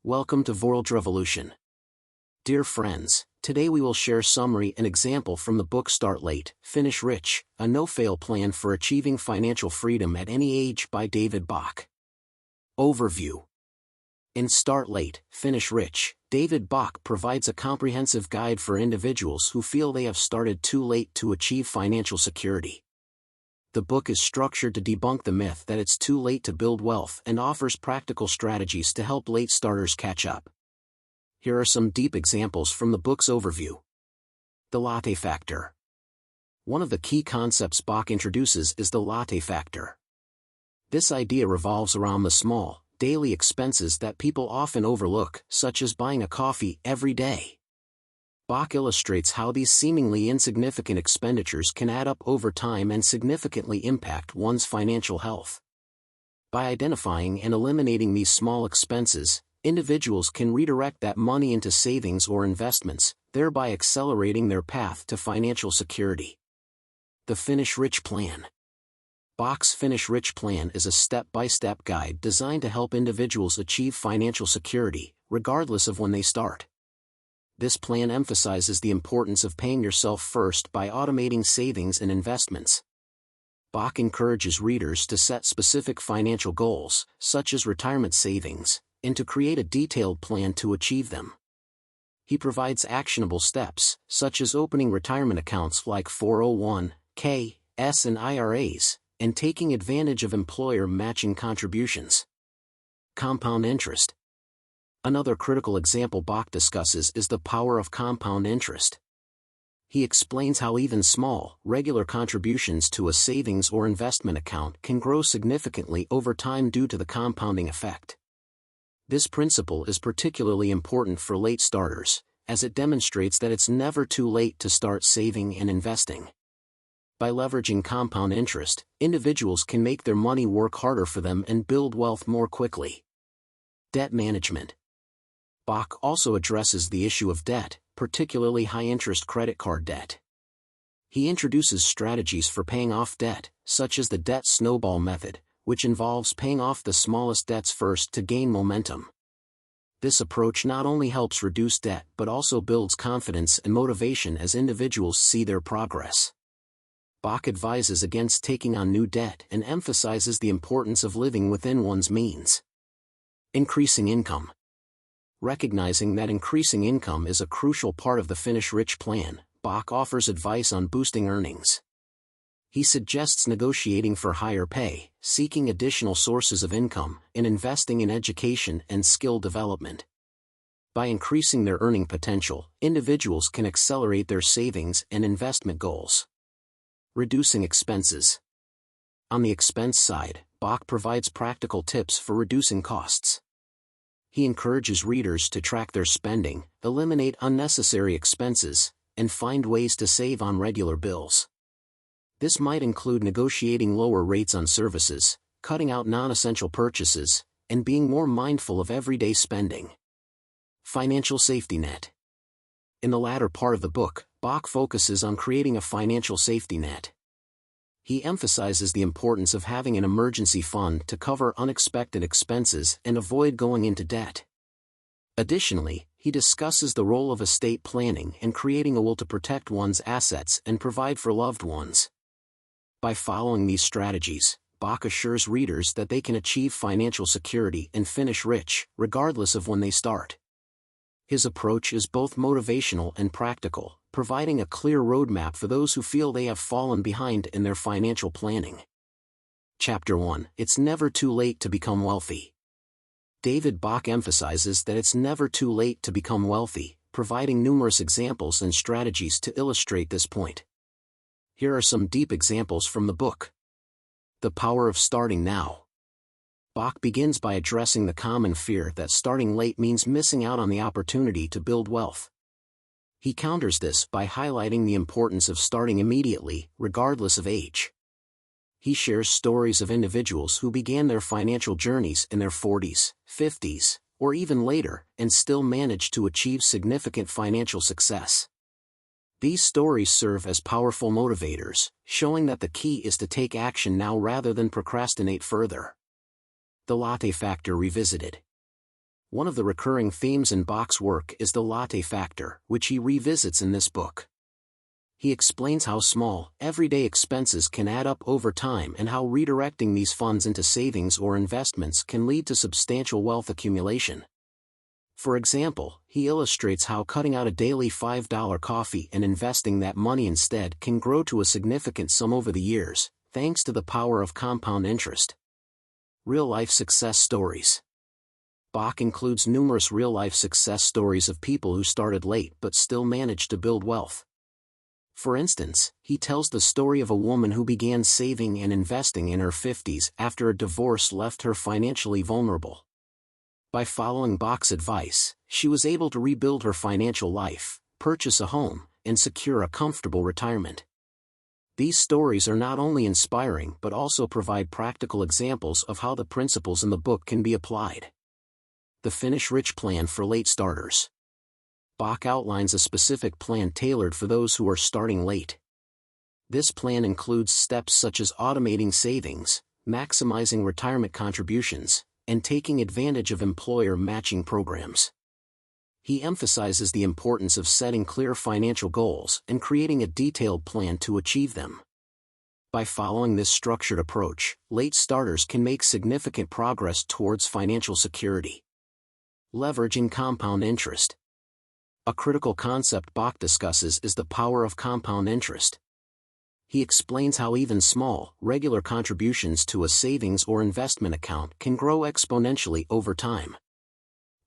Welcome to Vorldrevolution. Dear friends, today we will share summary and example from the book Start Late, Finish Rich, a no-fail plan for achieving financial freedom at any age by Bach. Overview. In Start Late, Finish Rich, Bach provides a comprehensive guide for individuals who feel they have started too late to achieve financial security. The book is structured to debunk the myth that it's too late to build wealth and offers practical strategies to help late starters catch up. Here are some deep examples from the book's overview. The latte factor. One of the key concepts Bach introduces is the latte factor. This idea revolves around the small, daily expenses that people often overlook, such as buying a coffee every day. Bach illustrates how these seemingly insignificant expenditures can add up over time and significantly impact one's financial health. By identifying and eliminating these small expenses, individuals can redirect that money into savings or investments, thereby accelerating their path to financial security. The Finish Rich Plan. Bach's Finish Rich Plan is a step-by-step guide designed to help individuals achieve financial security, regardless of when they start. This plan emphasizes the importance of paying yourself first by automating savings and investments. Bach encourages readers to set specific financial goals, such as retirement savings, and to create a detailed plan to achieve them. He provides actionable steps, such as opening retirement accounts like 401(k)s and IRAs, and taking advantage of employer matching contributions. Compound interest. Another critical example Bach discusses is the power of compound interest. He explains how even small, regular contributions to a savings or investment account can grow significantly over time due to the compounding effect. This principle is particularly important for late starters, as it demonstrates that it's never too late to start saving and investing. By leveraging compound interest, individuals can make their money work harder for them and build wealth more quickly. Debt management. Bach also addresses the issue of debt, particularly high-interest credit card debt. He introduces strategies for paying off debt, such as the debt snowball method, which involves paying off the smallest debts first to gain momentum. This approach not only helps reduce debt but also builds confidence and motivation as individuals see their progress. Bach advises against taking on new debt and emphasizes the importance of living within one's means. Increasing income. Recognizing that increasing income is a crucial part of the Finish Rich plan, Bach offers advice on boosting earnings. He suggests negotiating for higher pay, seeking additional sources of income, and investing in education and skill development. By increasing their earning potential, individuals can accelerate their savings and investment goals. Reducing expenses. On the expense side, Bach provides practical tips for reducing costs. He encourages readers to track their spending, eliminate unnecessary expenses, and find ways to save on regular bills. This might include negotiating lower rates on services, cutting out non-essential purchases, and being more mindful of everyday spending. Financial safety net. In the latter part of the book, Bach focuses on creating a financial safety net. He emphasizes the importance of having an emergency fund to cover unexpected expenses and avoid going into debt. Additionally, he discusses the role of estate planning and creating a will to protect one's assets and provide for loved ones. By following these strategies, Bach assures readers that they can achieve financial security and finish rich, regardless of when they start. His approach is both motivational and practical, providing a clear roadmap for those who feel they have fallen behind in their financial planning. Chapter 1. It's never too late to become wealthy. Bach emphasizes that it's never too late to become wealthy, providing numerous examples and strategies to illustrate this point. Here are some deep examples from the book. The power of starting now. Bach begins by addressing the common fear that starting late means missing out on the opportunity to build wealth. He counters this by highlighting the importance of starting immediately, regardless of age. He shares stories of individuals who began their financial journeys in their 40s, 50s, or even later, and still managed to achieve significant financial success. These stories serve as powerful motivators, showing that the key is to take action now rather than procrastinate further. The latte factor revisited. One of the recurring themes in Bach's work is the latte factor, which he revisits in this book. He explains how small, everyday expenses can add up over time and how redirecting these funds into savings or investments can lead to substantial wealth accumulation. For example, he illustrates how cutting out a daily $5 coffee and investing that money instead can grow to a significant sum over the years, thanks to the power of compound interest. Real-life success stories. Bach includes numerous real-life success stories of people who started late but still managed to build wealth. For instance, he tells the story of a woman who began saving and investing in her 50s after a divorce left her financially vulnerable. By following Bach's advice, she was able to rebuild her financial life, purchase a home, and secure a comfortable retirement. These stories are not only inspiring but also provide practical examples of how the principles in the book can be applied. The Finish Rich Plan for Late Starters. Bach outlines a specific plan tailored for those who are starting late. This plan includes steps such as automating savings, maximizing retirement contributions, and taking advantage of employer matching programs. He emphasizes the importance of setting clear financial goals and creating a detailed plan to achieve them. By following this structured approach, late starters can make significant progress towards financial security. Leveraging compound interest. A critical concept Bach discusses is the power of compound interest. He explains how even small, regular contributions to a savings or investment account can grow exponentially over time.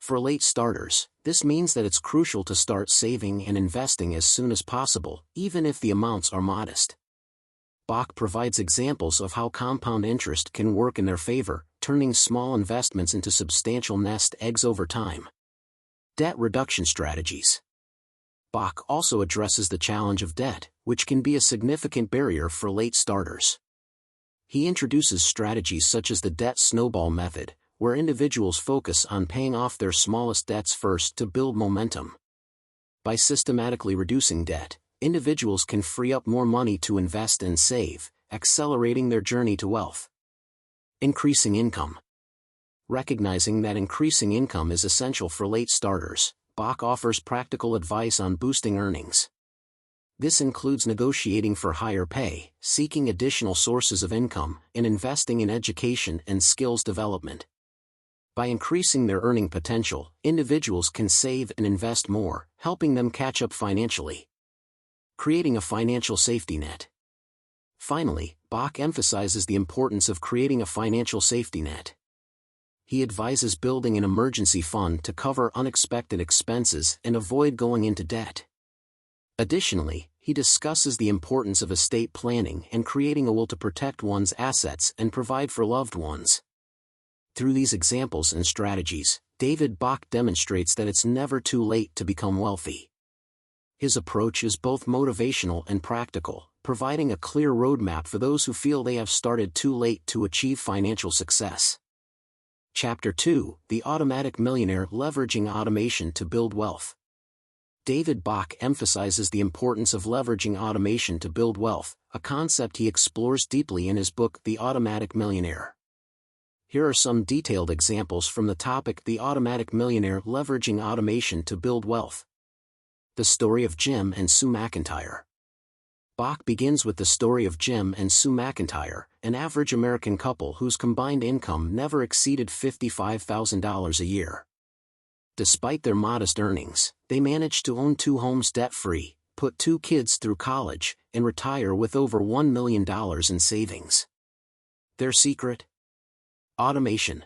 For late starters, this means that it's crucial to start saving and investing as soon as possible, even if the amounts are modest. Bach provides examples of how compound interest can work in their favor, turning small investments into substantial nest eggs over time. Debt reduction strategies. Bach also addresses the challenge of debt, which can be a significant barrier for late starters. He introduces strategies such as the debt snowball method, where individuals focus on paying off their smallest debts first to build momentum. By systematically reducing debt, individuals can free up more money to invest and save, accelerating their journey to wealth. Increasing income. Recognizing that increasing income is essential for late starters, Bach offers practical advice on boosting earnings. This includes negotiating for higher pay, seeking additional sources of income, and investing in education and skills development. By increasing their earning potential, individuals can save and invest more, helping them catch up financially. Creating a financial safety net. Finally, Bach emphasizes the importance of creating a financial safety net. He advises building an emergency fund to cover unexpected expenses and avoid going into debt. Additionally, he discusses the importance of estate planning and creating a will to protect one's assets and provide for loved ones. Through these examples and strategies, David Bach demonstrates that it's never too late to become wealthy. His approach is both motivational and practical, providing a clear roadmap for those who feel they have started too late to achieve financial success. Chapter 2: The Automatic Millionaire: Leveraging Automation to Build Wealth. David Bach emphasizes the importance of leveraging automation to build wealth, a concept he explores deeply in his book The Automatic Millionaire. Here are some detailed examples from the topic The Automatic Millionaire: Leveraging Automation to Build Wealth. The story of Jim and Sue McIntyre. Bach begins with the story of Jim and Sue McIntyre, an average American couple whose combined income never exceeded $55,000 a year. Despite their modest earnings, they managed to own 2 homes debt-free, put 2 kids through college, and retire with over $1 million in savings. Their secret? Automation.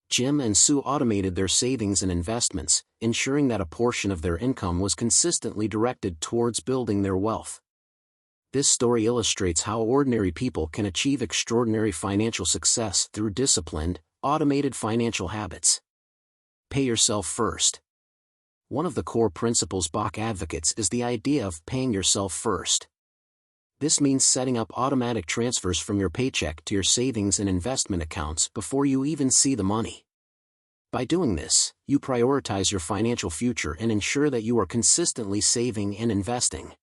Jim and Sue automated their savings and investments, ensuring that a portion of their income was consistently directed towards building their wealth. This story illustrates how ordinary people can achieve extraordinary financial success through disciplined, automated financial habits. Pay yourself first. One of the core principles Bach advocates is the idea of paying yourself first. This means setting up automatic transfers from your paycheck to your savings and investment accounts before you even see the money. By doing this, you prioritize your financial future and ensure that you are consistently saving and investing.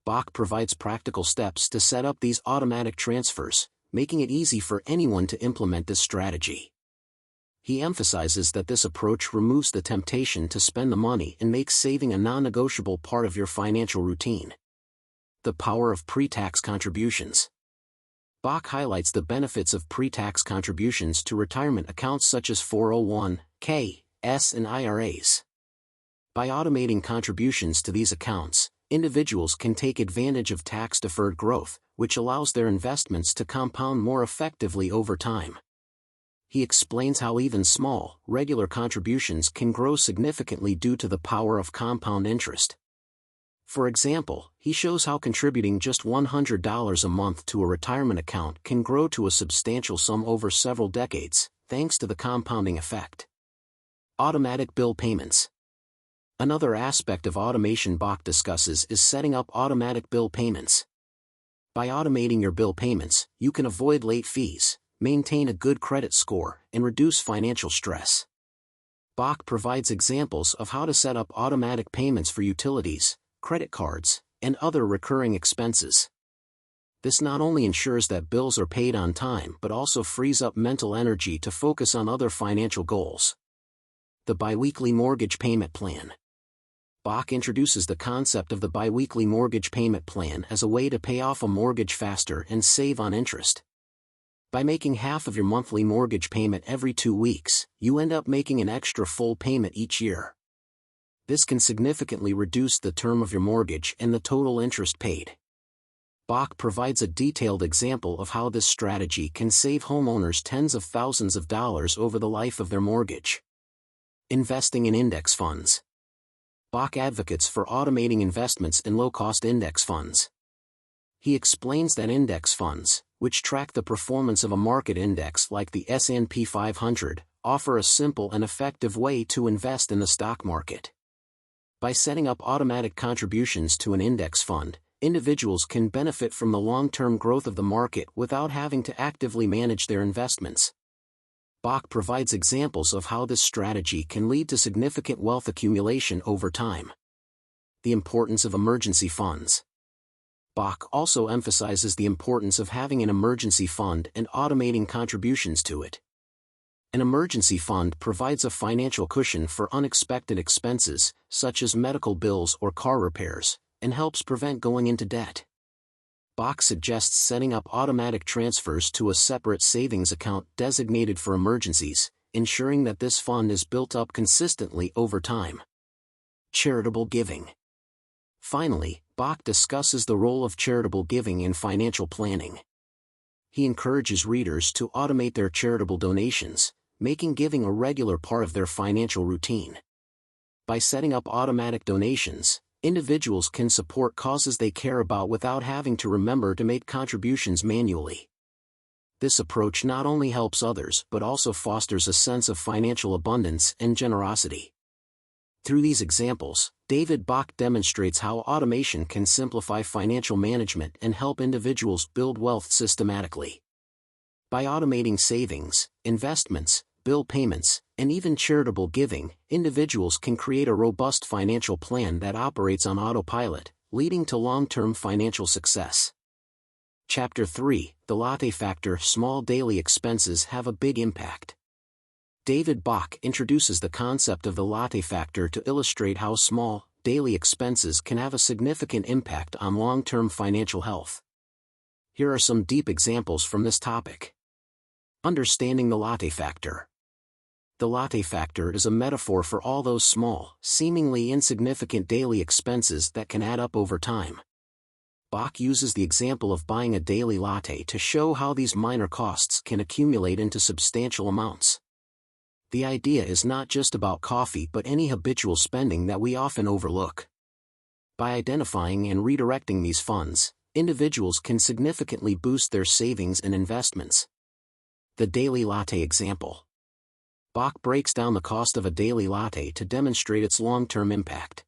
Bach provides practical steps to set up these automatic transfers, making it easy for anyone to implement this strategy. He emphasizes that this approach removes the temptation to spend the money and makes saving a non-negotiable part of your financial routine. The power of pre-tax contributions. Bach highlights the benefits of pre-tax contributions to retirement accounts such as 401(k)s and IRAs. By automating contributions to these accounts, individuals can take advantage of tax-deferred growth, which allows their investments to compound more effectively over time. He explains how even small, regular contributions can grow significantly due to the power of compound interest. For example, he shows how contributing just $100 a month to a retirement account can grow to a substantial sum over several decades, thanks to the compounding effect. Automatic bill payments. Another aspect of automation Bach discusses is setting up automatic bill payments. By automating your bill payments, you can avoid late fees, maintain a good credit score, and reduce financial stress. Bach provides examples of how to set up automatic payments for utilities, credit cards, and other recurring expenses. This not only ensures that bills are paid on time but also frees up mental energy to focus on other financial goals. The biweekly mortgage payment plan. Bach introduces the concept of the biweekly mortgage payment plan as a way to pay off a mortgage faster and save on interest. By making half of your monthly mortgage payment every 2 weeks, you end up making an extra full payment each year. This can significantly reduce the term of your mortgage and the total interest paid. Bach provides a detailed example of how this strategy can save homeowners tens of thousands of dollars over the life of their mortgage. Investing in index funds. Bach advocates for automating investments in low-cost index funds. He explains that index funds, which track the performance of a market index like the S&P 500, offer a simple and effective way to invest in the stock market. By setting up automatic contributions to an index fund, individuals can benefit from the long-term growth of the market without having to actively manage their investments. Bach provides examples of how this strategy can lead to significant wealth accumulation over time. The importance of emergency funds. Bach also emphasizes the importance of having an emergency fund and automating contributions to it. An emergency fund provides a financial cushion for unexpected expenses, such as medical bills or car repairs, and helps prevent going into debt. Bach suggests setting up automatic transfers to a separate savings account designated for emergencies, ensuring that this fund is built up consistently over time. Charitable giving. Finally, Bach discusses the role of charitable giving in financial planning. He encourages readers to automate their charitable donations, making giving a regular part of their financial routine. By setting up automatic donations, individuals can support causes they care about without having to remember to make contributions manually. This approach not only helps others but also fosters a sense of financial abundance and generosity. Through these examples, David Bach demonstrates how automation can simplify financial management and help individuals build wealth systematically. By automating savings, investments, bill payments, and even charitable giving, individuals can create a robust financial plan that operates on autopilot, leading to long-term financial success. Chapter 3: The Latte Factor. Small daily expenses have a big impact. David Bach introduces the concept of the latte factor to illustrate how small, daily expenses can have a significant impact on long-term financial health. Here are some deep examples from this topic. Understanding the latte factor. The latte factor is a metaphor for all those small, seemingly insignificant daily expenses that can add up over time. Bach uses the example of buying a daily latte to show how these minor costs can accumulate into substantial amounts. The idea is not just about coffee but any habitual spending that we often overlook. By identifying and redirecting these funds, individuals can significantly boost their savings and investments. The daily latte example. Bach breaks down the cost of a daily latte to demonstrate its long-term impact.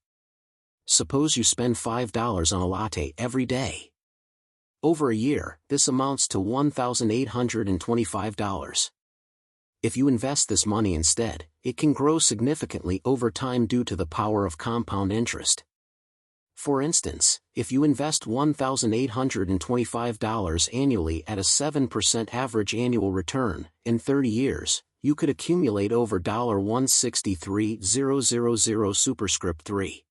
Suppose you spend $5 on a latte every day. Over a year, this amounts to $1,825. If you invest this money instead, it can grow significantly over time due to the power of compound interest. For instance, if you invest $1,825 annually at a 7% average annual return, in 30 years, you could accumulate over $163,000 superscript 3.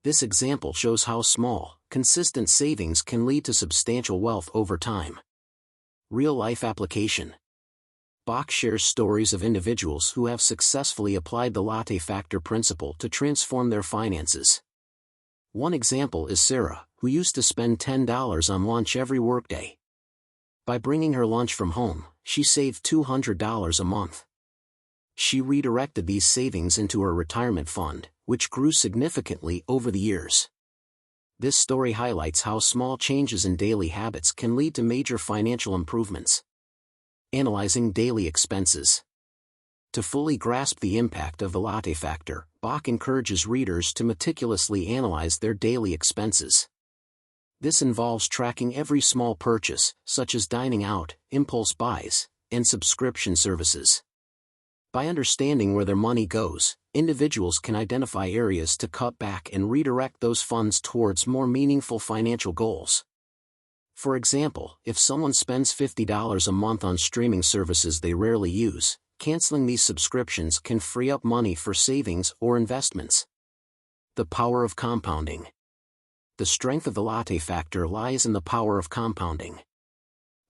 This example shows how small, consistent savings can lead to substantial wealth over time. Real-life application. Bach shares stories of individuals who have successfully applied the latte factor principle to transform their finances. One example is Sarah, who used to spend $10 on lunch every workday. By bringing her lunch from home, she saved $200 a month. She redirected these savings into her retirement fund, which grew significantly over the years. This story highlights how small changes in daily habits can lead to major financial improvements. Analyzing daily expenses. To fully grasp the impact of the latte factor, Bach encourages readers to meticulously analyze their daily expenses. This involves tracking every small purchase, such as dining out, impulse buys, and subscription services. By understanding where their money goes, individuals can identify areas to cut back and redirect those funds towards more meaningful financial goals. For example, if someone spends $50 a month on streaming services they rarely use, canceling these subscriptions can free up money for savings or investments. The power of compounding. The strength of the latte factor lies in the power of compounding.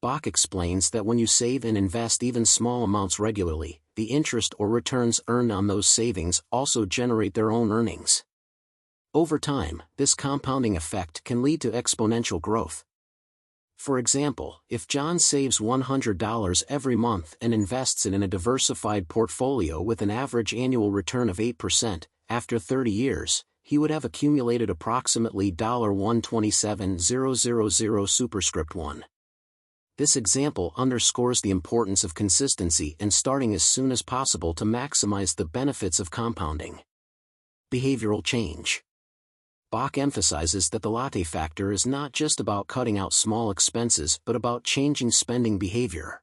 Bach explains that when you save and invest even small amounts regularly, the interest or returns earned on those savings also generate their own earnings. Over time, this compounding effect can lead to exponential growth. For example, if John saves $100 every month and invests it in a diversified portfolio with an average annual return of 8%, after 30 years, he would have accumulated approximately $127,000 superscript 1. This example underscores the importance of consistency and starting as soon as possible to maximize the benefits of compounding. Behavioral change. Bach emphasizes that the latte factor is not just about cutting out small expenses but about changing spending behavior.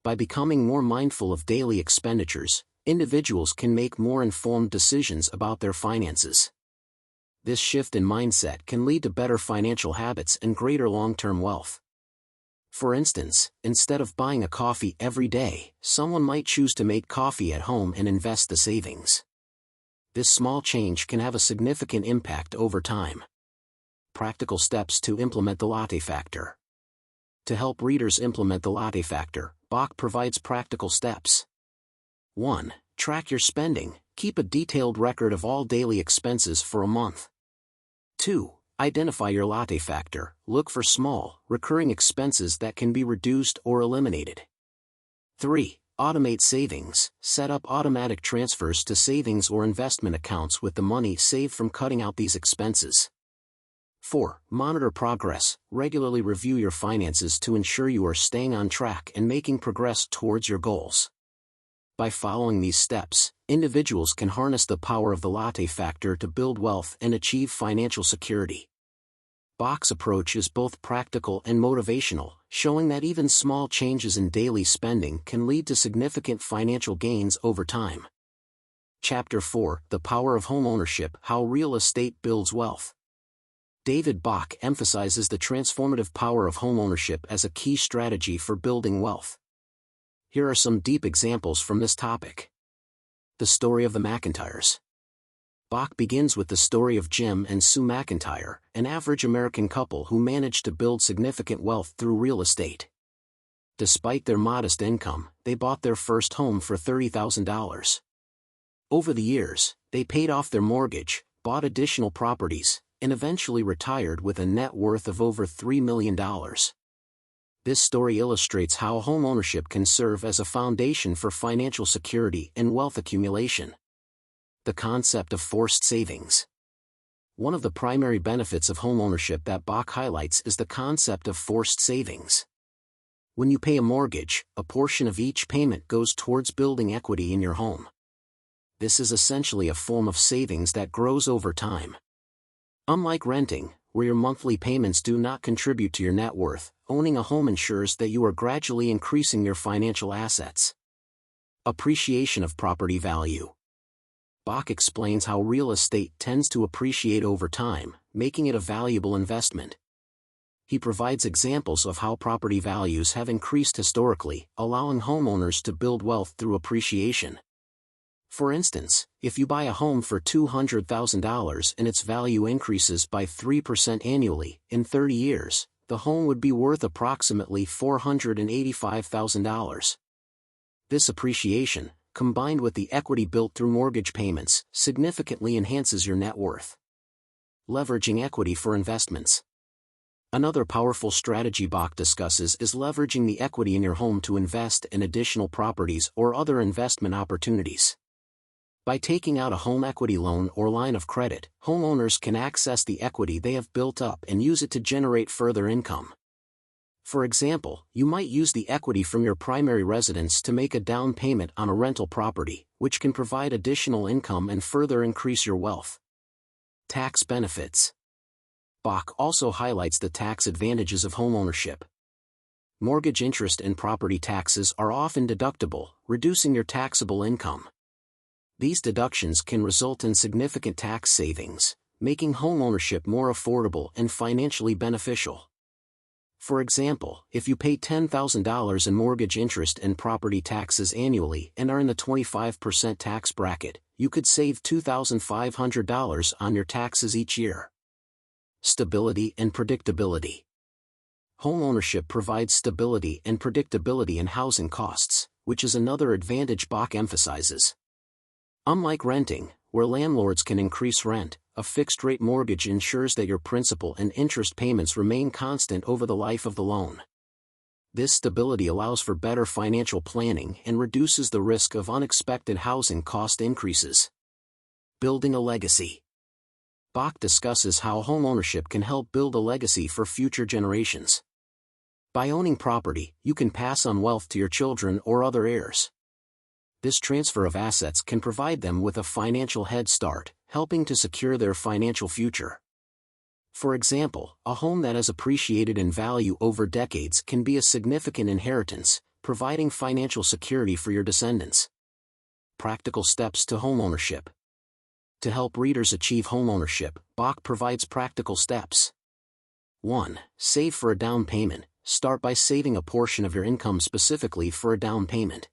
By becoming more mindful of daily expenditures, individuals can make more informed decisions about their finances. This shift in mindset can lead to better financial habits and greater long-term wealth. For instance, instead of buying a coffee every day, someone might choose to make coffee at home and invest the savings. This small change can have a significant impact over time. Practical steps to implement the latte factor. To help readers implement the latte factor, Bach provides practical steps. 1. Track your spending. Keep a detailed record of all daily expenses for a month. 2. Identify your latte factor. Look for small, recurring expenses that can be reduced or eliminated. 3. Automate savings. Set up automatic transfers to savings or investment accounts with the money saved from cutting out these expenses. 4. Monitor progress. Regularly review your finances to ensure you are staying on track and making progress towards your goals. By following these steps, individuals can harness the power of the latte factor to build wealth and achieve financial security. Bach's approach is both practical and motivational, showing that even small changes in daily spending can lead to significant financial gains over time. Chapter 4: The Power of Homeownership: How Real Estate Builds Wealth. David Bach emphasizes the transformative power of homeownership as a key strategy for building wealth. Here are some deep examples from this topic. The story of the McIntyres. Bach begins with the story of Jim and Sue McIntyre, an average American couple who managed to build significant wealth through real estate. Despite their modest income, they bought their first home for $30,000. Over the years, they paid off their mortgage, bought additional properties, and eventually retired with a net worth of over $3 million. This story illustrates how homeownership can serve as a foundation for financial security and wealth accumulation. The concept of forced savings. One of the primary benefits of homeownership that Bach highlights is the concept of forced savings. When you pay a mortgage, a portion of each payment goes towards building equity in your home. This is essentially a form of savings that grows over time. Unlike renting, where your monthly payments do not contribute to your net worth, owning a home ensures that you are gradually increasing your financial assets. Appreciation of property value. Bach explains how real estate tends to appreciate over time, making it a valuable investment. He provides examples of how property values have increased historically, allowing homeowners to build wealth through appreciation. For instance, if you buy a home for $200,000 and its value increases by 3% annually, in 30 years, the home would be worth approximately $485,000. This appreciation, combined with the equity built through mortgage payments, significantly enhances your net worth. Leveraging equity for investments. Another powerful strategy Bach discusses is leveraging the equity in your home to invest in additional properties or other investment opportunities. By taking out a home equity loan or line of credit, homeowners can access the equity they have built up and use it to generate further income. For example, you might use the equity from your primary residence to make a down payment on a rental property, which can provide additional income and further increase your wealth. Tax benefits. Bach also highlights the tax advantages of homeownership. Mortgage interest and property taxes are often deductible, reducing your taxable income. These deductions can result in significant tax savings, making homeownership more affordable and financially beneficial. For example, if you pay $10,000 in mortgage interest and property taxes annually and are in the 25% tax bracket, you could save $2,500 on your taxes each year. Stability and predictability. Homeownership provides stability and predictability in housing costs, which is another advantage Bach emphasizes. Unlike renting, where landlords can increase rent, a fixed-rate mortgage ensures that your principal and interest payments remain constant over the life of the loan. This stability allows for better financial planning and reduces the risk of unexpected housing cost increases. Building a legacy. Bach discusses how homeownership can help build a legacy for future generations. By owning property, you can pass on wealth to your children or other heirs. This transfer of assets can provide them with a financial head start, helping to secure their financial future. For example, a home that has appreciated in value over decades can be a significant inheritance, providing financial security for your descendants. Practical steps to homeownership. To help readers achieve homeownership, Bach provides practical steps. 1. Save for a down payment. Start by saving a portion of your income specifically for a down payment.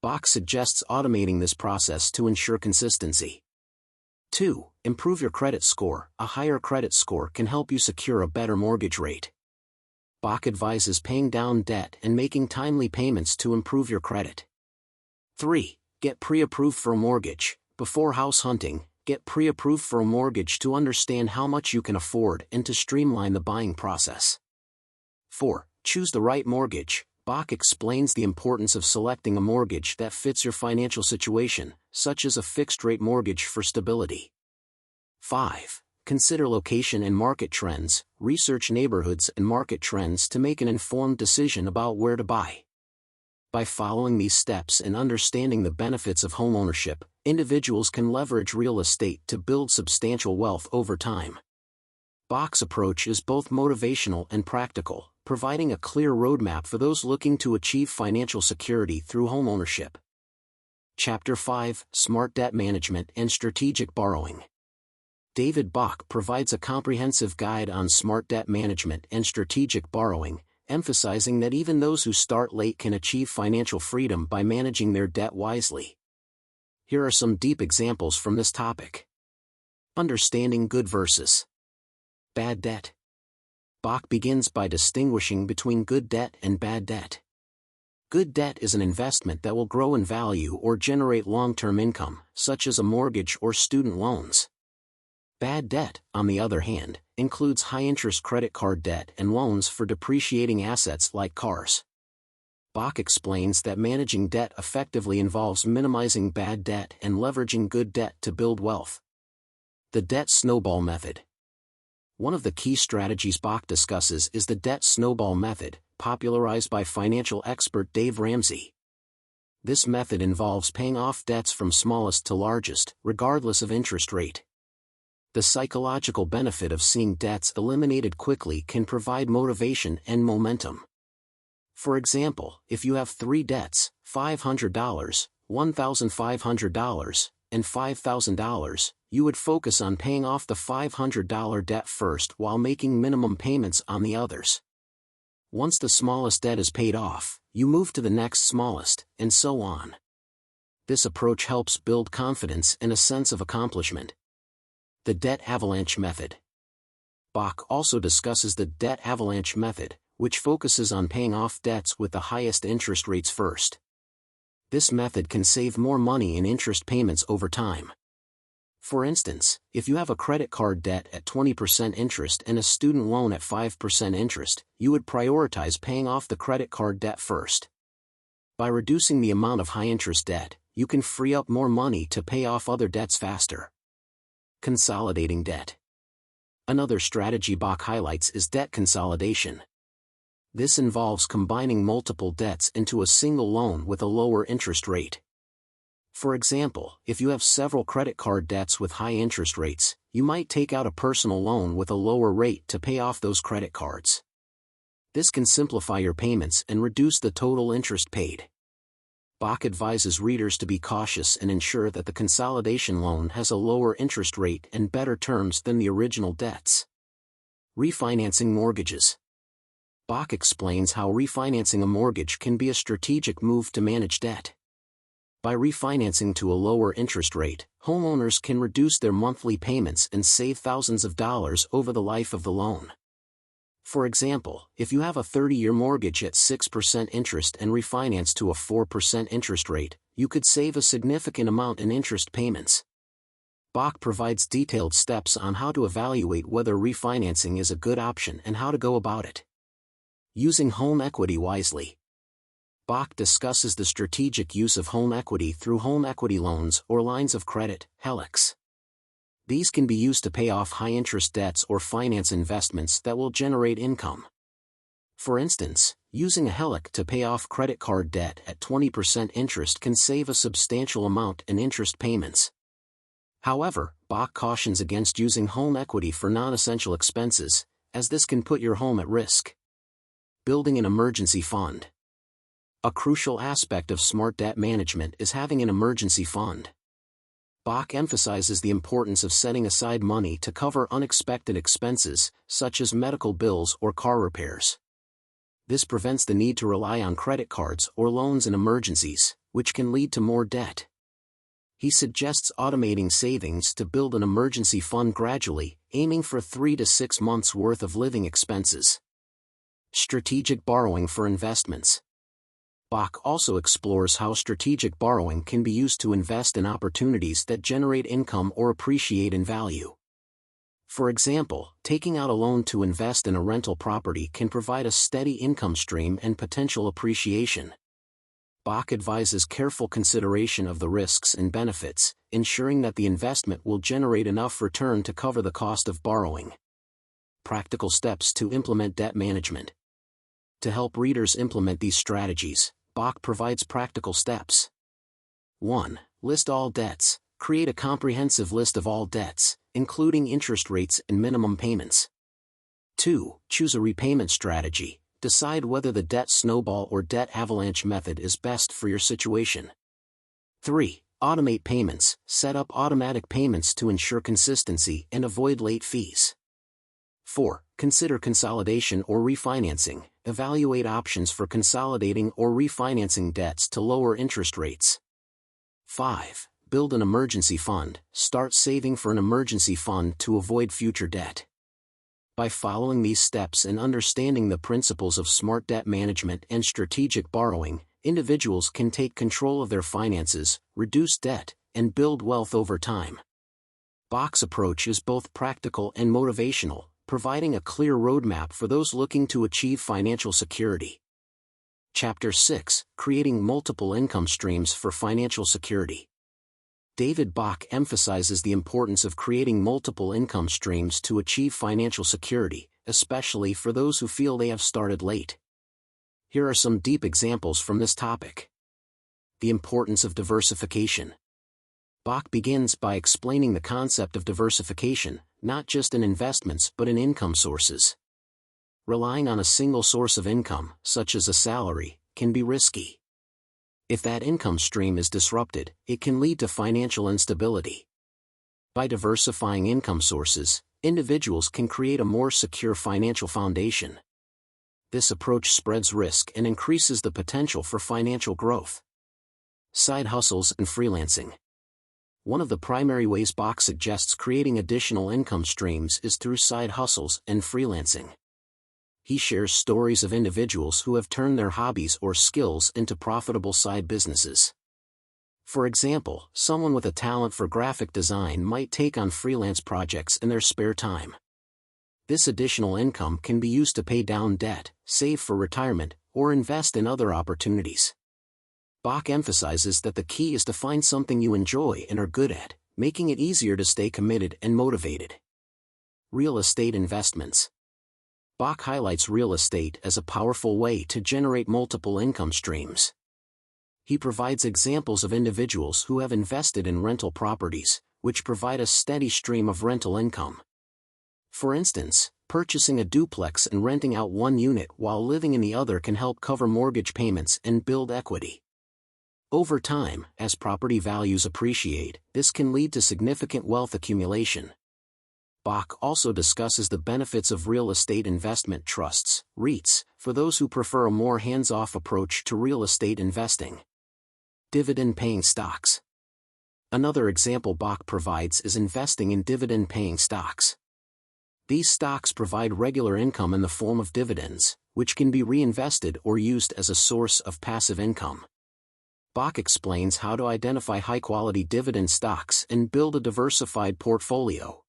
Bach suggests automating this process to ensure consistency. 2. Improve your credit score. A higher credit score can help you secure a better mortgage rate. Bach advises paying down debt and making timely payments to improve your credit. 3. Get pre-approved for a mortgage. Before house hunting, get pre-approved for a mortgage to understand how much you can afford and to streamline the buying process. 4. Choose the right mortgage. Bach explains the importance of selecting a mortgage that fits your financial situation, such as a fixed-rate mortgage for stability. 5. Consider location and market trends. Research neighborhoods and market trends to make an informed decision about where to buy. By following these steps and understanding the benefits of homeownership, individuals can leverage real estate to build substantial wealth over time. Bach's approach is both motivational and practical, providing a clear roadmap for those looking to achieve financial security through homeownership. Chapter 5: Smart Debt Management and Strategic Borrowing. David Bach provides a comprehensive guide on smart debt management and strategic borrowing, emphasizing that even those who start late can achieve financial freedom by managing their debt wisely. Here are some deep examples from this topic. Understanding good versus bad debt. Bach begins by distinguishing between good debt and bad debt. Good debt is an investment that will grow in value or generate long-term income, such as a mortgage or student loans. Bad debt, on the other hand, includes high-interest credit card debt and loans for depreciating assets like cars. Bach explains that managing debt effectively involves minimizing bad debt and leveraging good debt to build wealth. The debt snowball method. One of the key strategies Bach discusses is the debt snowball method, popularized by financial expert Dave Ramsey. This method involves paying off debts from smallest to largest, regardless of interest rate. The psychological benefit of seeing debts eliminated quickly can provide motivation and momentum. For example, if you have 3 debts, $500, $1,500, and $5,000, you would focus on paying off the $500 debt first while making minimum payments on the others. Once the smallest debt is paid off, you move to the next smallest, and so on. This approach helps build confidence and a sense of accomplishment. The debt avalanche method. Bach also discusses the debt avalanche method, which focuses on paying off debts with the highest interest rates first. This method can save more money in interest payments over time. For instance, if you have a credit card debt at 20% interest and a student loan at 5% interest, you would prioritize paying off the credit card debt first. By reducing the amount of high-interest debt, you can free up more money to pay off other debts faster. Consolidating debt. Another strategy Bach highlights is debt consolidation. This involves combining multiple debts into a single loan with a lower interest rate. For example, if you have several credit card debts with high interest rates, you might take out a personal loan with a lower rate to pay off those credit cards. This can simplify your payments and reduce the total interest paid. Bach advises readers to be cautious and ensure that the consolidation loan has a lower interest rate and better terms than the original debts. Refinancing mortgages. Bach explains how refinancing a mortgage can be a strategic move to manage debt. By refinancing to a lower interest rate, homeowners can reduce their monthly payments and save thousands of dollars over the life of the loan. For example, if you have a 30-year mortgage at 6% interest and refinance to a 4% interest rate, you could save a significant amount in interest payments. Bach provides detailed steps on how to evaluate whether refinancing is a good option and how to go about it. Using home equity wisely. Bach discusses the strategic use of home equity through home equity loans or lines of credit, HELOCs. These can be used to pay off high-interest debts or finance investments that will generate income. For instance, using a HELOC to pay off credit card debt at 20% interest can save a substantial amount in interest payments. However, Bach cautions against using home equity for non-essential expenses, as this can put your home at risk. Building an emergency fund. A crucial aspect of smart debt management is having an emergency fund. Bach emphasizes the importance of setting aside money to cover unexpected expenses, such as medical bills or car repairs. This prevents the need to rely on credit cards or loans in emergencies, which can lead to more debt. He suggests automating savings to build an emergency fund gradually, aiming for 3 to 6 months' worth of living expenses. Strategic borrowing for investments. Bach also explores how strategic borrowing can be used to invest in opportunities that generate income or appreciate in value. For example, taking out a loan to invest in a rental property can provide a steady income stream and potential appreciation. Bach advises careful consideration of the risks and benefits, ensuring that the investment will generate enough return to cover the cost of borrowing. Practical steps to implement debt management. To help readers implement these strategies, Bach provides practical steps. 1. List all debts. Create a comprehensive list of all debts, including interest rates and minimum payments. 2. Choose a repayment strategy. Decide whether the debt snowball or debt avalanche method is best for your situation. 3. Automate payments. Set up automatic payments to ensure consistency and avoid late fees. 4. Consider consolidation or refinancing. Evaluate options for consolidating or refinancing debts to lower interest rates. 5. Build an emergency fund. Start saving for an emergency fund to avoid future debt. By following these steps and understanding the principles of smart debt management and strategic borrowing, individuals can take control of their finances, reduce debt, and build wealth over time. Bach's approach is both practical and motivational, providing a clear roadmap for those looking to achieve financial security. Chapter 6: Creating Multiple Income Streams for Financial Security. David Bach emphasizes the importance of creating multiple income streams to achieve financial security, especially for those who feel they have started late. Here are some deep examples from this topic. The importance of diversification. Bach begins by explaining the concept of diversification, not just in investments but in income sources. Relying on a single source of income, such as a salary, can be risky. If that income stream is disrupted, it can lead to financial instability. By diversifying income sources, individuals can create a more secure financial foundation. This approach spreads risk and increases the potential for financial growth. Side hustles and freelancing. One of the primary ways Bach suggests creating additional income streams is through side hustles and freelancing. He shares stories of individuals who have turned their hobbies or skills into profitable side businesses. For example, someone with a talent for graphic design might take on freelance projects in their spare time. This additional income can be used to pay down debt, save for retirement, or invest in other opportunities. Bach emphasizes that the key is to find something you enjoy and are good at, making it easier to stay committed and motivated. Real estate investments. Bach highlights real estate as a powerful way to generate multiple income streams. He provides examples of individuals who have invested in rental properties, which provide a steady stream of rental income. For instance, purchasing a duplex and renting out one unit while living in the other can help cover mortgage payments and build equity. Over time, as property values appreciate, this can lead to significant wealth accumulation. Bach also discusses the benefits of real estate investment trusts, REITs, for those who prefer a more hands-off approach to real estate investing. Dividend-paying stocks. Another example Bach provides is investing in dividend-paying stocks. These stocks provide regular income in the form of dividends, which can be reinvested or used as a source of passive income. Bach explains how to identify high-quality dividend stocks and build a diversified portfolio.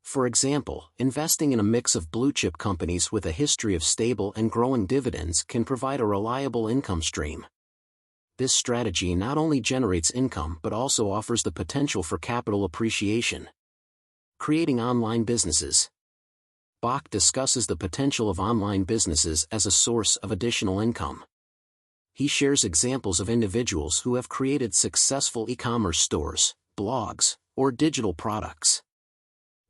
For example, investing in a mix of blue-chip companies with a history of stable and growing dividends can provide a reliable income stream. This strategy not only generates income but also offers the potential for capital appreciation. Creating online businesses. Bach discusses the potential of online businesses as a source of additional income. He shares examples of individuals who have created successful e-commerce stores, blogs, or digital products.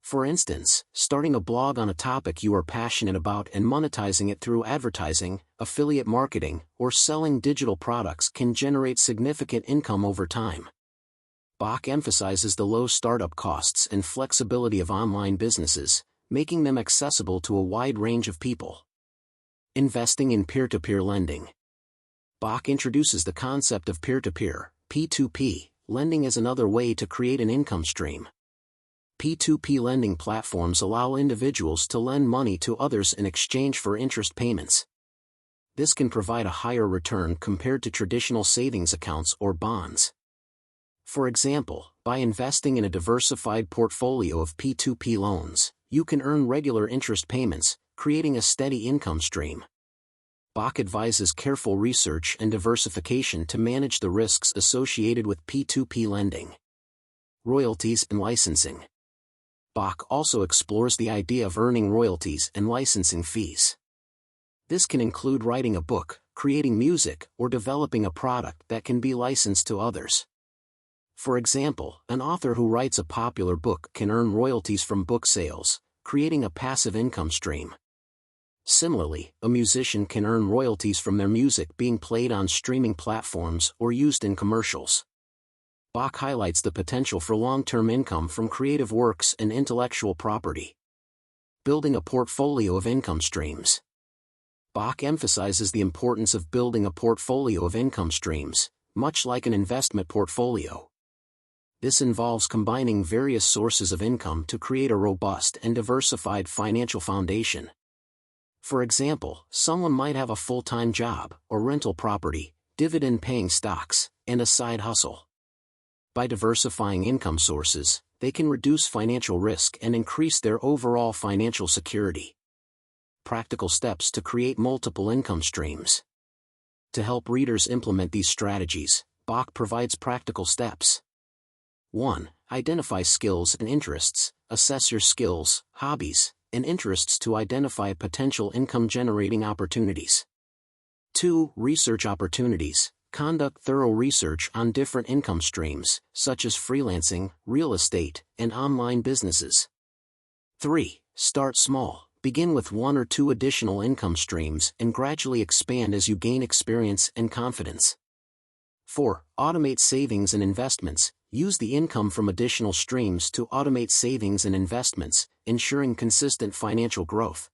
For instance, starting a blog on a topic you are passionate about and monetizing it through advertising, affiliate marketing, or selling digital products can generate significant income over time. Bach emphasizes the low startup costs and flexibility of online businesses, making them accessible to a wide range of people. Investing in peer-to-peer lending. Bach introduces the concept of peer-to-peer, P2P, lending as another way to create an income stream. P2P lending platforms allow individuals to lend money to others in exchange for interest payments. This can provide a higher return compared to traditional savings accounts or bonds. For example, by investing in a diversified portfolio of P2P loans, you can earn regular interest payments, creating a steady income stream. Bach advises careful research and diversification to manage the risks associated with P2P lending. Royalties and licensing. Bach also explores the idea of earning royalties and licensing fees. This can include writing a book, creating music, or developing a product that can be licensed to others. For example, an author who writes a popular book can earn royalties from book sales, creating a passive income stream. Similarly, a musician can earn royalties from their music being played on streaming platforms or used in commercials. Bach highlights the potential for long-term income from creative works and intellectual property. Building a portfolio of income streams. Bach emphasizes the importance of building a portfolio of income streams, much like an investment portfolio. This involves combining various sources of income to create a robust and diversified financial foundation. For example, someone might have a full-time job, or rental property, dividend-paying stocks, and a side hustle. By diversifying income sources, they can reduce financial risk and increase their overall financial security. Practical steps to create multiple income streams. To help readers implement these strategies, Bach provides practical steps. 1. Identify skills and interests. Assess your skills, hobbies, and interests to identify potential income-generating opportunities. 2. Research opportunities. Conduct thorough research on different income streams, such as freelancing, real estate, and online businesses. 3. Start small. Begin with 1 or 2 additional income streams and gradually expand as you gain experience and confidence. 4. Automate savings and investments. Use the income from additional streams to automate savings and investments, ensuring consistent financial growth.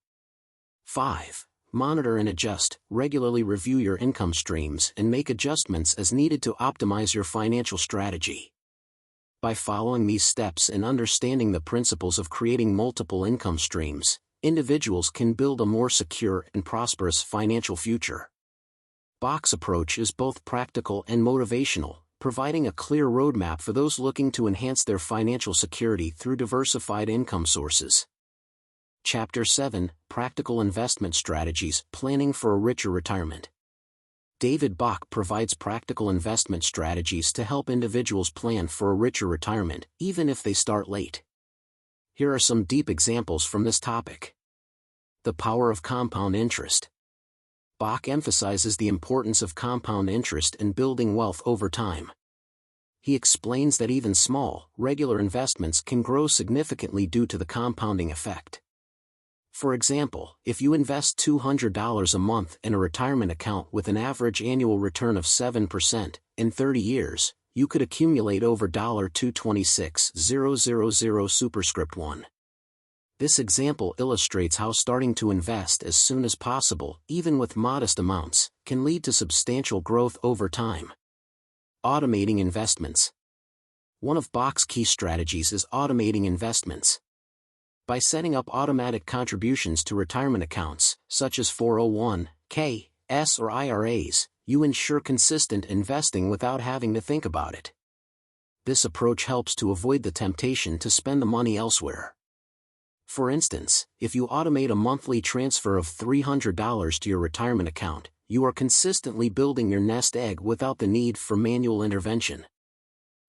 5. Monitor and adjust. Regularly review your income streams and make adjustments as needed to optimize your financial strategy. By following these steps and understanding the principles of creating multiple income streams, individuals can build a more secure and prosperous financial future. Bach's approach is both practical and motivational, providing a clear roadmap for those looking to enhance their financial security through diversified income sources. Chapter 7: Practical Investment Strategies, Planning for a Richer Retirement. David Bach provides practical investment strategies to help individuals plan for a richer retirement, even if they start late. Here are some deep examples from this topic. The power of compound interest. Bach emphasizes the importance of compound interest in building wealth over time. He explains that even small, regular investments can grow significantly due to the compounding effect. For example, if you invest $200 a month in a retirement account with an average annual return of 7%, in 30 years, you could accumulate over $226,000 superscript 1. This example illustrates how starting to invest as soon as possible, even with modest amounts, can lead to substantial growth over time. Automating investments. One of Bach's key strategies is automating investments. By setting up automatic contributions to retirement accounts, such as 401(k)s or IRAs, you ensure consistent investing without having to think about it. This approach helps to avoid the temptation to spend the money elsewhere. For instance, if you automate a monthly transfer of $300 to your retirement account, you are consistently building your nest egg without the need for manual intervention.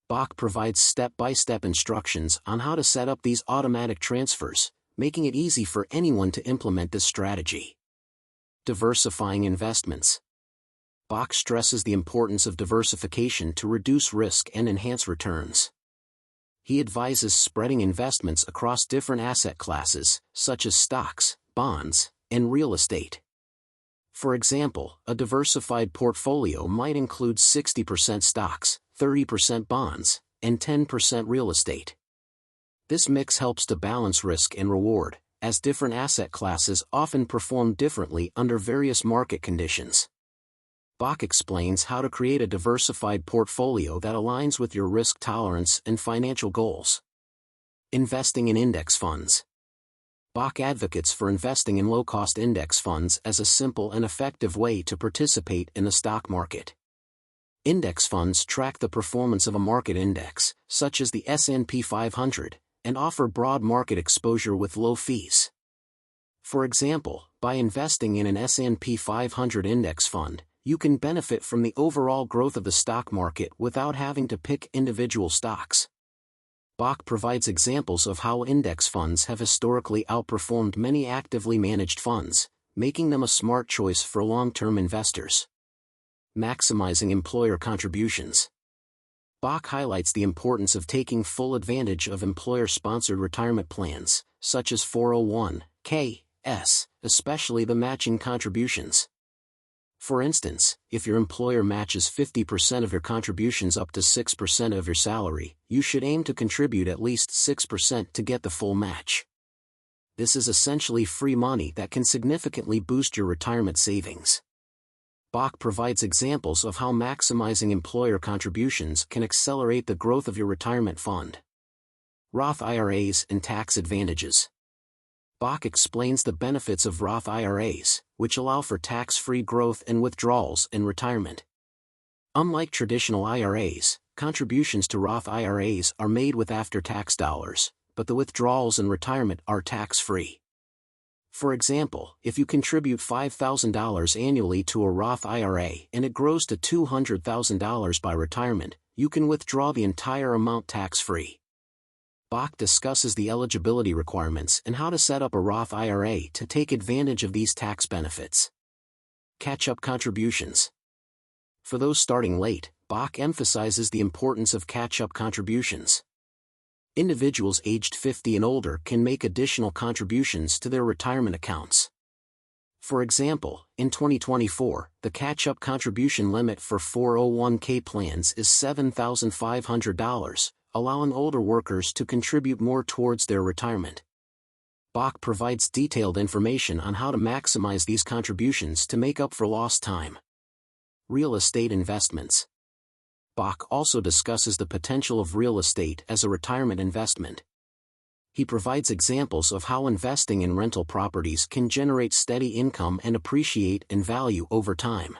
Bach provides step-by-step instructions on how to set up these automatic transfers, making it easy for anyone to implement this strategy. Diversifying investments. Bach stresses the importance of diversification to reduce risk and enhance returns. He advises spreading investments across different asset classes, such as stocks, bonds, and real estate. For example, a diversified portfolio might include 60% stocks, 30% bonds, and 10% real estate. This mix helps to balance risk and reward, as different asset classes often perform differently under various market conditions. Bach explains how to create a diversified portfolio that aligns with your risk tolerance and financial goals. Investing in index funds. Bach advocates for investing in low-cost index funds as a simple and effective way to participate in the stock market. Index funds track the performance of a market index, such as the S&P 500, and offer broad market exposure with low fees. For example, by investing in an S&P 500 index fund, you can benefit from the overall growth of the stock market without having to pick individual stocks. Bach provides examples of how index funds have historically outperformed many actively managed funds, making them a smart choice for long-term investors. Maximizing employer contributions. Bach highlights the importance of taking full advantage of employer-sponsored retirement plans, such as 401(k)s, especially the matching contributions. For instance, if your employer matches 50% of your contributions up to 6% of your salary, you should aim to contribute at least 6% to get the full match. This is essentially free money that can significantly boost your retirement savings. Bach provides examples of how maximizing employer contributions can accelerate the growth of your retirement fund. Roth IRAs and tax advantages. Bach explains the benefits of Roth IRAs, which allow for tax-free growth and withdrawals in retirement. Unlike traditional IRAs, contributions to Roth IRAs are made with after-tax dollars, but the withdrawals in retirement are tax-free. For example, if you contribute $5,000 annually to a Roth IRA and it grows to $200,000 by retirement, you can withdraw the entire amount tax-free. Bach discusses the eligibility requirements and how to set up a Roth IRA to take advantage of these tax benefits. Catch-up contributions. For those starting late, Bach emphasizes the importance of catch-up contributions. Individuals aged 50 and older can make additional contributions to their retirement accounts. For example, in 2024, the catch-up contribution limit for 401k plans is $7,500, allowing older workers to contribute more towards their retirement. Bach provides detailed information on how to maximize these contributions to make up for lost time. Real estate investments. Bach also discusses the potential of real estate as a retirement investment. He provides examples of how investing in rental properties can generate steady income and appreciate in value over time.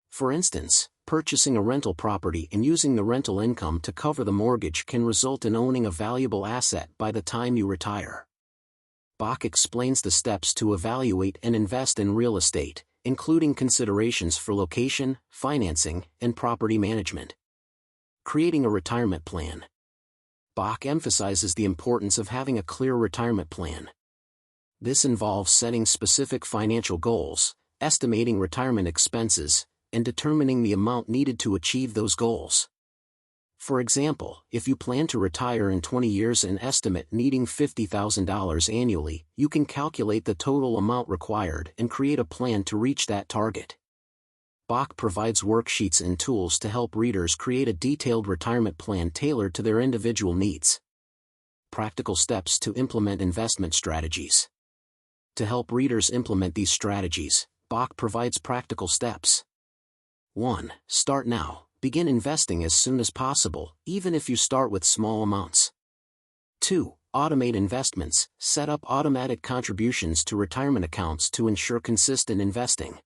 For instance, purchasing a rental property and using the rental income to cover the mortgage can result in owning a valuable asset by the time you retire. Bach explains the steps to evaluate and invest in real estate, including considerations for location, financing, and property management. Creating a retirement plan. Bach emphasizes the importance of having a clear retirement plan. This involves setting specific financial goals, estimating retirement expenses, and determining the amount needed to achieve those goals. For example, if you plan to retire in 20 years and estimate needing $50,000 annually, you can calculate the total amount required and create a plan to reach that target. Bach provides worksheets and tools to help readers create a detailed retirement plan tailored to their individual needs. Practical steps to implement investment strategies. To help readers implement these strategies, Bach provides practical steps. 1. Start now. Begin investing as soon as possible, even if you start with small amounts. 2. Automate investments. Set up automatic contributions to retirement accounts to ensure consistent investing.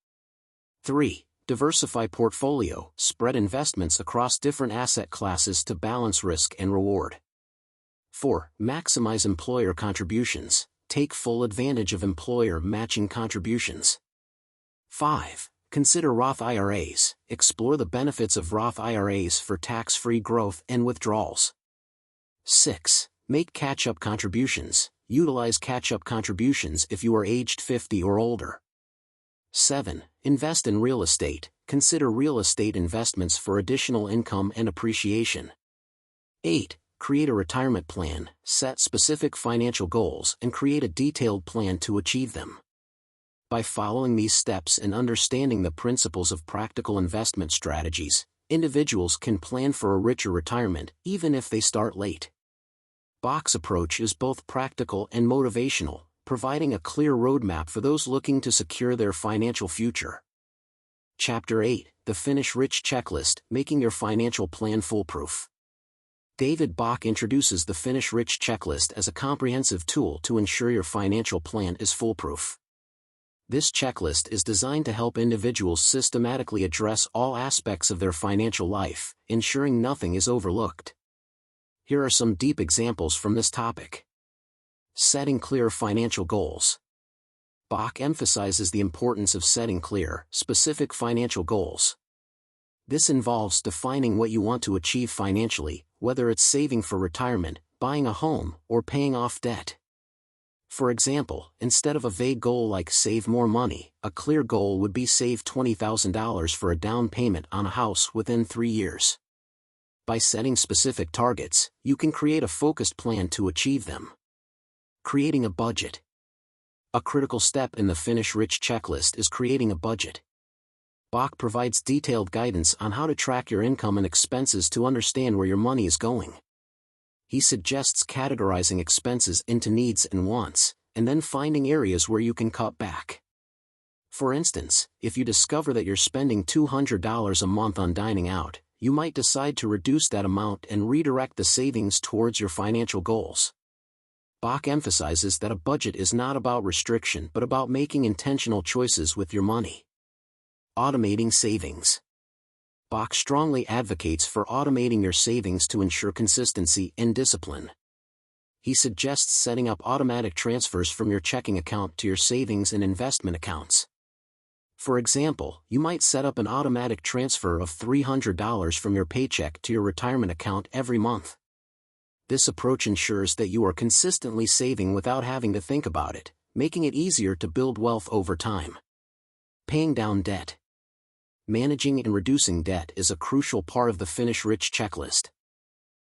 3. Diversify portfolio. Spread investments across different asset classes to balance risk and reward. 4. Maximize employer contributions. Take full advantage of employer matching contributions. 5. Consider Roth IRAs. Explore the benefits of Roth IRAs for tax-free growth and withdrawals. 6. Make catch-up contributions. Utilize catch-up contributions if you are aged 50 or older. 7. Invest in real estate. Consider real estate investments for additional income and appreciation. 8. Create a retirement plan. Set specific financial goals and create a detailed plan to achieve them. By following these steps and understanding the principles of practical investment strategies, individuals can plan for a richer retirement even if they start late. Bach's approach is both practical and motivational, providing a clear roadmap for those looking to secure their financial future. Chapter 8, The Finish Rich Checklist, Making Your Financial Plan Foolproof. David Bach introduces the Finish Rich Checklist as a comprehensive tool to ensure your financial plan is foolproof. This checklist is designed to help individuals systematically address all aspects of their financial life, ensuring nothing is overlooked. Here are some deep examples from this topic. Setting clear financial goals. Bach emphasizes the importance of setting clear, specific financial goals. This involves defining what you want to achieve financially, whether it's saving for retirement, buying a home, or paying off debt. For example, instead of a vague goal like save more money, a clear goal would be save $20,000 for a down payment on a house within 3 years. By setting specific targets, you can create a focused plan to achieve them. Creating a budget. A critical step in the Finish Rich checklist is creating a budget. Bach provides detailed guidance on how to track your income and expenses to understand where your money is going. He suggests categorizing expenses into needs and wants, and then finding areas where you can cut back. For instance, if you discover that you're spending $200 a month on dining out, you might decide to reduce that amount and redirect the savings towards your financial goals. Bach emphasizes that a budget is not about restriction but about making intentional choices with your money. Automating savings. Bach strongly advocates for automating your savings to ensure consistency and discipline. He suggests setting up automatic transfers from your checking account to your savings and investment accounts. For example, you might set up an automatic transfer of $300 from your paycheck to your retirement account every month. This approach ensures that you are consistently saving without having to think about it, making it easier to build wealth over time. Paying down debt. Managing and reducing debt is a crucial part of the Finish Rich checklist.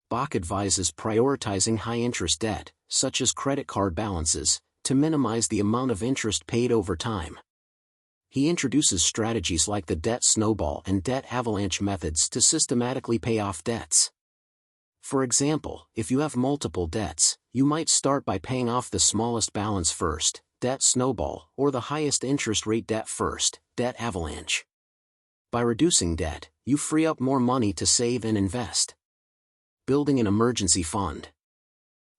Bach advises prioritizing high-interest debt, such as credit card balances, to minimize the amount of interest paid over time. He introduces strategies like the debt snowball and debt avalanche methods to systematically pay off debts. For example, if you have multiple debts, you might start by paying off the smallest balance first, debt snowball, or the highest interest rate debt first, debt avalanche. By reducing debt, you free up more money to save and invest. Building an emergency fund.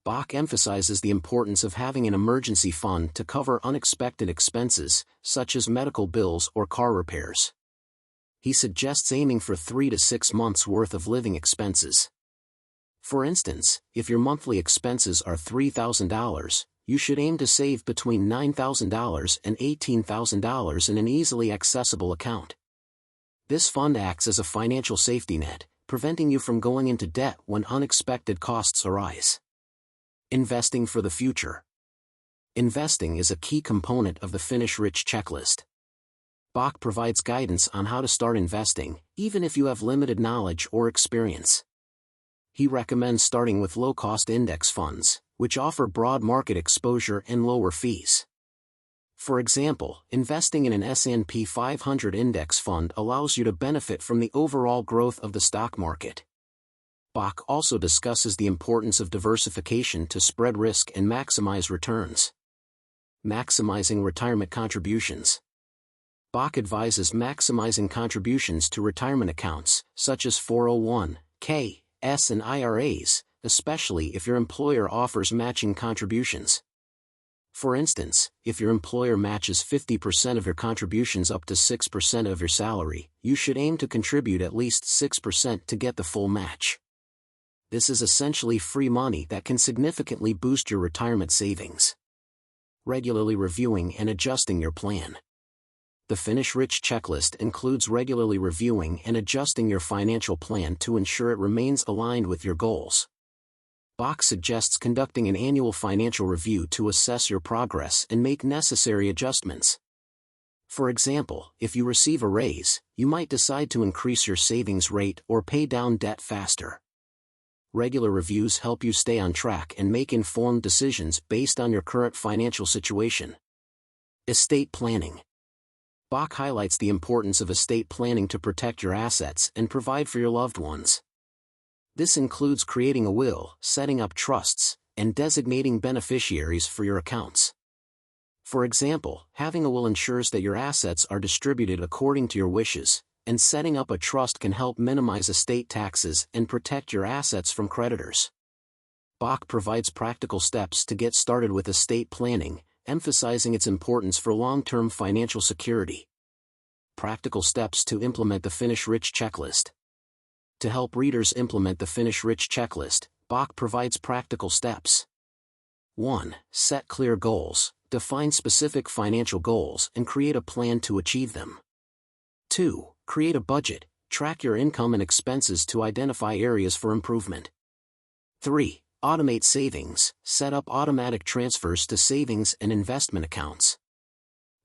Bach emphasizes the importance of having an emergency fund to cover unexpected expenses, such as medical bills or car repairs. He suggests aiming for 3 to 6 months' worth of living expenses. For instance, if your monthly expenses are $3,000, you should aim to save between $9,000 and $18,000 in an easily accessible account. This fund acts as a financial safety net, preventing you from going into debt when unexpected costs arise. Investing for the future. Investing is a key component of the Finish Rich checklist. Bach provides guidance on how to start investing, even if you have limited knowledge or experience. He recommends starting with low-cost index funds, which offer broad market exposure and lower fees. For example, investing in an S&P 500 index fund allows you to benefit from the overall growth of the stock market. Bach also discusses the importance of diversification to spread risk and maximize returns. Maximizing retirement contributions. Bach advises maximizing contributions to retirement accounts, such as 401(k), S and IRAs, especially if your employer offers matching contributions. For instance, if your employer matches 50% of your contributions up to 6% of your salary, you should aim to contribute at least 6% to get the full match. This is essentially free money that can significantly boost your retirement savings. Regularly reviewing and adjusting your plan. The Finish Rich checklist includes regularly reviewing and adjusting your financial plan to ensure it remains aligned with your goals. Bach suggests conducting an annual financial review to assess your progress and make necessary adjustments. For example, if you receive a raise, you might decide to increase your savings rate or pay down debt faster. Regular reviews help you stay on track and make informed decisions based on your current financial situation. Estate planning. Bach highlights the importance of estate planning to protect your assets and provide for your loved ones. This includes creating a will, setting up trusts, and designating beneficiaries for your accounts. For example, having a will ensures that your assets are distributed according to your wishes, and setting up a trust can help minimize estate taxes and protect your assets from creditors. Bach provides practical steps to get started with estate planning, emphasizing its importance for long-term financial security. Practical steps to implement the Finish Rich checklist. To help readers implement the Finish Rich checklist, Bach provides practical steps. 1. Set clear goals. Define specific financial goals and create a plan to achieve them. 2. Create a budget. Track your income and expenses to identify areas for improvement. 3. Automate savings. Set up automatic transfers to savings and investment accounts.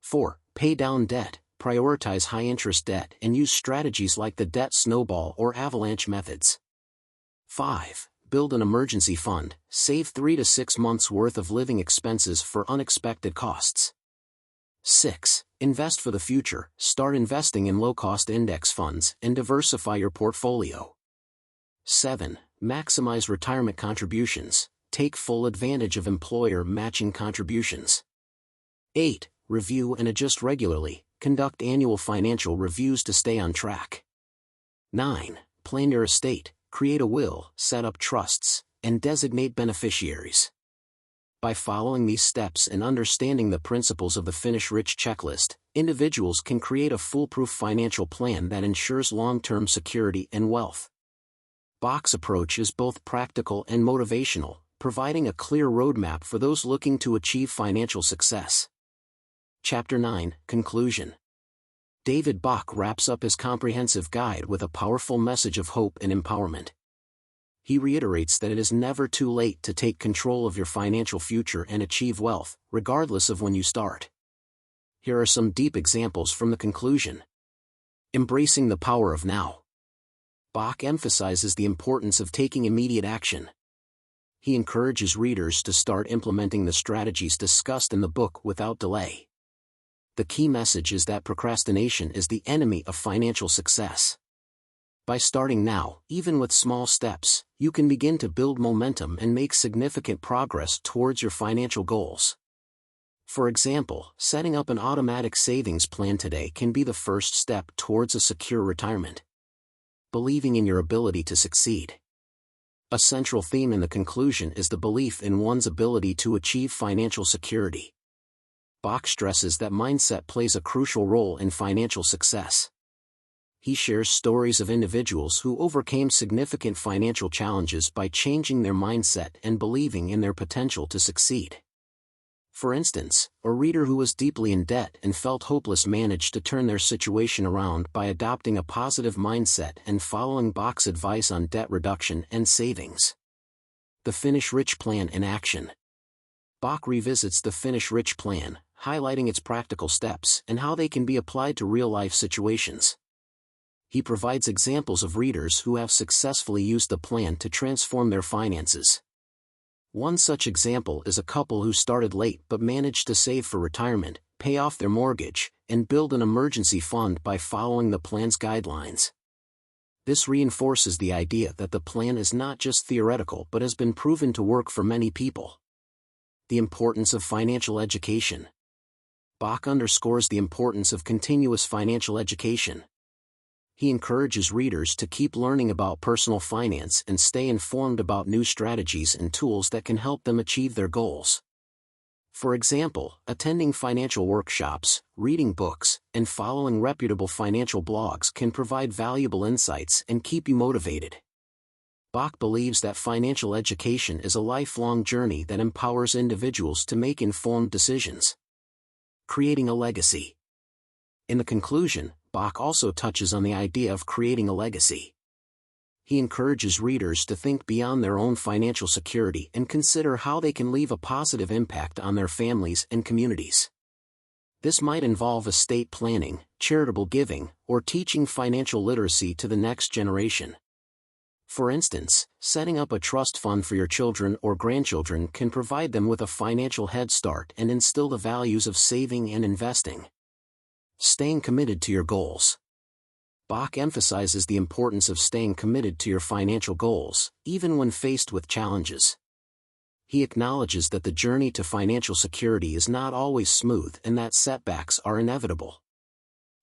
4. Pay down debt. Prioritize high-interest debt and use strategies like the debt snowball or avalanche methods. 5. Build an emergency fund. Save 3 to 6 months' worth of living expenses for unexpected costs. 6. Invest for the future. Start investing in low-cost index funds and diversify your portfolio. 7. Maximize retirement contributions. Take full advantage of employer matching contributions. 8. Review and adjust regularly. Conduct annual financial reviews to stay on track. 9. Plan your estate. Create a will, set up trusts, and designate beneficiaries. By following these steps and understanding the principles of the Finish Rich checklist, individuals can create a foolproof financial plan that ensures long-term security and wealth. Bach's approach is both practical and motivational, providing a clear roadmap for those looking to achieve financial success. Chapter 9, Conclusion. David Bach wraps up his comprehensive guide with a powerful message of hope and empowerment. He reiterates that it is never too late to take control of your financial future and achieve wealth, regardless of when you start. Here are some deep examples from the conclusion. Embracing the power of now. Bach emphasizes the importance of taking immediate action. He encourages readers to start implementing the strategies discussed in the book without delay. The key message is that procrastination is the enemy of financial success. By starting now, even with small steps, you can begin to build momentum and make significant progress towards your financial goals. For example, setting up an automatic savings plan today can be the first step towards a secure retirement. Believing in your ability to succeed. A central theme in the conclusion is the belief in one's ability to achieve financial security. Bach stresses that mindset plays a crucial role in financial success. He shares stories of individuals who overcame significant financial challenges by changing their mindset and believing in their potential to succeed. For instance, a reader who was deeply in debt and felt hopeless managed to turn their situation around by adopting a positive mindset and following Bach's advice on debt reduction and savings. The Finish Rich Plan in action. Bach revisits the Finish Rich Plan, highlighting its practical steps and how they can be applied to real-life situations. He provides examples of readers who have successfully used the plan to transform their finances. One such example is a couple who started late but managed to save for retirement, pay off their mortgage, and build an emergency fund by following the plan's guidelines. This reinforces the idea that the plan is not just theoretical but has been proven to work for many people. The importance of financial education. Bach underscores the importance of continuous financial education. He encourages readers to keep learning about personal finance and stay informed about new strategies and tools that can help them achieve their goals. For example, attending financial workshops, reading books, and following reputable financial blogs can provide valuable insights and keep you motivated. Bach believes that financial education is a lifelong journey that empowers individuals to make informed decisions. Creating a legacy. In the conclusion, Bach also touches on the idea of creating a legacy. He encourages readers to think beyond their own financial security and consider how they can leave a positive impact on their families and communities. This might involve estate planning, charitable giving, or teaching financial literacy to the next generation. For instance, setting up a trust fund for your children or grandchildren can provide them with a financial head start and instill the values of saving and investing. Staying committed to your goals. Bach emphasizes the importance of staying committed to your financial goals, even when faced with challenges. He acknowledges that the journey to financial security is not always smooth and that setbacks are inevitable.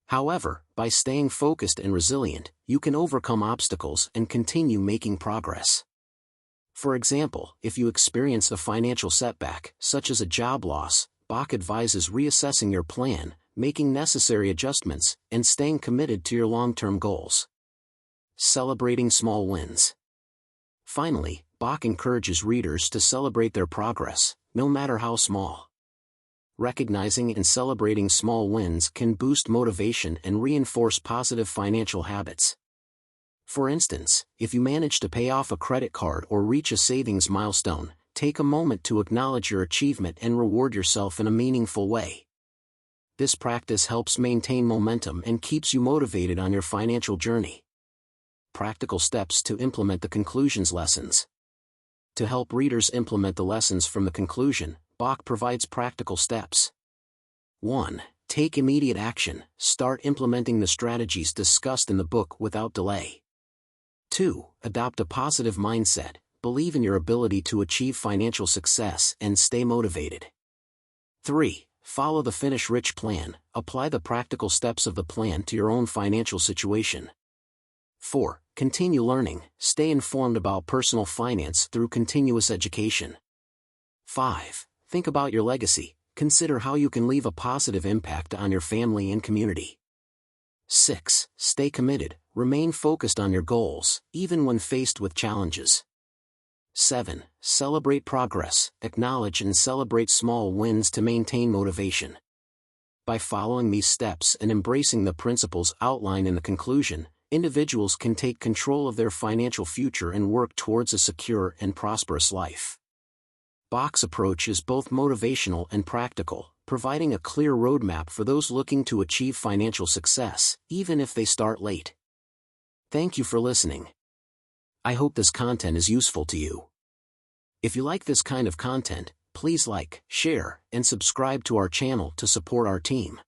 However, by staying focused and resilient, you can overcome obstacles and continue making progress. For example, if you experience a financial setback, such as a job loss, Bach advises reassessing your plan, making necessary adjustments, and staying committed to your long-term goals. Celebrating small wins. Finally, Bach encourages readers to celebrate their progress, no matter how small. Recognizing and celebrating small wins can boost motivation and reinforce positive financial habits. For instance, if you manage to pay off a credit card or reach a savings milestone, take a moment to acknowledge your achievement and reward yourself in a meaningful way. This practice helps maintain momentum and keeps you motivated on your financial journey. Practical steps to implement the conclusion's lessons. To help readers implement the lessons from the conclusion, Bach provides practical steps. 1. Take immediate action. Start implementing the strategies discussed in the book without delay. 2. Adopt a positive mindset. Believe in your ability to achieve financial success and stay motivated. 3. Follow the Finish Rich Plan. Apply the practical steps of the plan to your own financial situation. 4. Continue learning. Stay informed about personal finance through continuous education. 5. Think about your legacy. Consider how you can leave a positive impact on your family and community. 6. Stay committed. Remain focused on your goals, even when faced with challenges. 7. Celebrate progress. Acknowledge and celebrate small wins to maintain motivation. By following these steps and embracing the principles outlined in the conclusion, individuals can take control of their financial future and work towards a secure and prosperous life. Bach's approach is both motivational and practical, providing a clear roadmap for those looking to achieve financial success, even if they start late. Thank you for listening. I hope this content is useful to you. If you like this kind of content, please like, share, and subscribe to our channel to support our team.